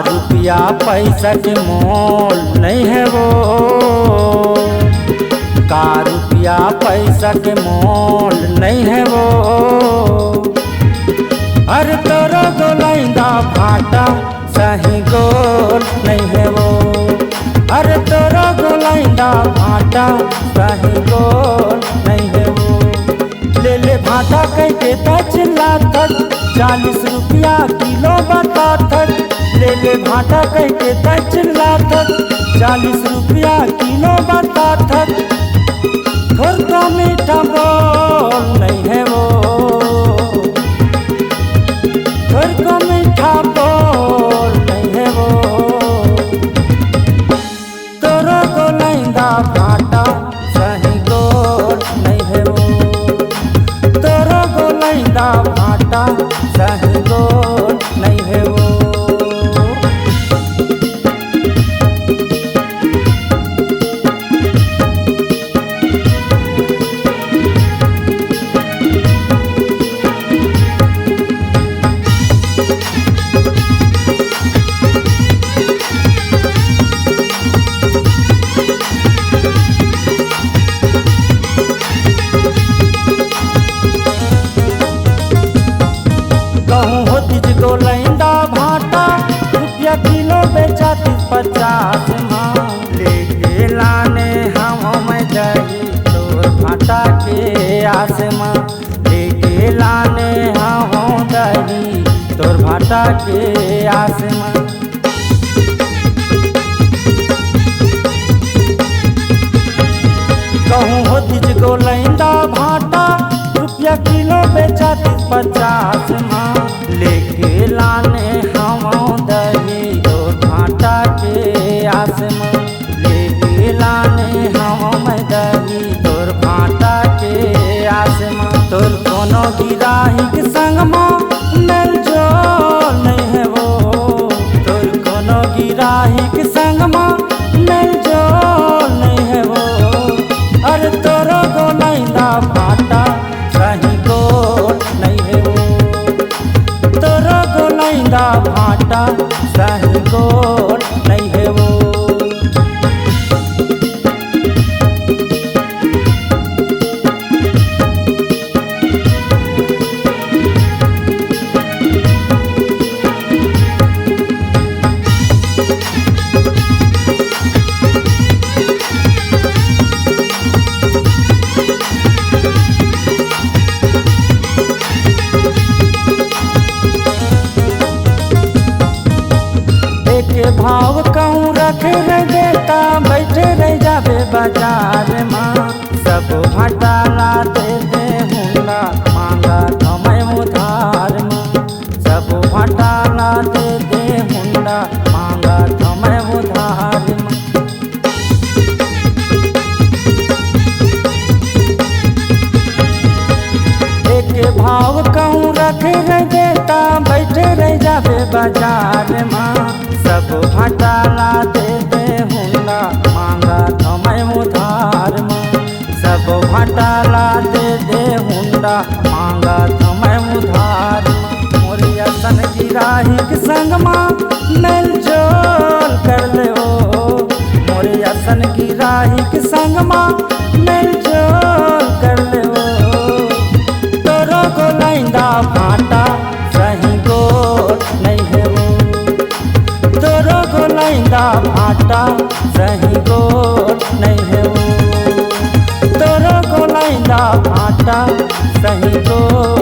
रुपया पैसा के मोल नहीं है वो, का रुपया पैसा के मोल नहीं है वो। अरे तोरो गोलाइंदा भाटा सही गोल नहीं है वो। अरे तोरो गोलाइंदा भाटा सही गोल नहीं है वो। ले ले भाटा कह के चिल्ला तक 40 रुपया किलो बता तक। ले ले भाटा कह के चिल्ला तक 40 रुपया किलो बता तक। थोड़ तो मीठा बोल नहीं है वो, थोड़ को मीठा बोल नहीं है वो। तोरो गोलाइंदा भाटा सही गोल नहीं है वो। तोरो गोलाइंदा भाटा सही गोल नहीं है वो। कहूँ होती गोलाइंदा भाटा रुपया किलो बेचा 50 माँ। लेके लाने हम जाई तोर भाटा के आसमां। लेके लाने हम जाई तोर भाटा के आसमां। कहूँ होती गोलाइंदा भाटा रुपया किलो बेचा 50 माँ। लेके लाने हम दही तोर भाटा के आसमां। लेके लाने हम दही तोर भाटा के आसमां। तोर कोनो गिराही के संग मेल जोल नहीं है वो। तोर कोनो गिराही के संग मेल जोल नहीं है वो। अरे तोरो गोलाइंदा भाटा सही गोल नहीं है वो। तोरो गोलाइंदा भाटा सही गोल नहीं है वो। के भाव कहूँ रखे रह देता बैठे रह जावे बाजार माँ। सब भाटा ला दे हुंडा मांगा थमै उधार माँ। सब भाटा ला दे हुंडा मांगा थमै उधार माँ। एक भाव कहूँ रखे रह देता बैठे रह जावे बाजार माँ। सब भाटा ला दे हुंडा मांगा थमै उधार माँ। सब भाटा ला दे हुंडा मांगा थमै उधार माँ। मोरिया सन गिराही के संग मेल जोल कर ले ओ। मोरिया सन गिराही के संग मेल जोल कर ले ओ। तोरो गोलाइंदा भाटा सही गोल नहीं है वो। तोरो गोलाइंदा भाटा सही गोल नहीं है वो। तोरो गोलाइंदा भाटा सही गोल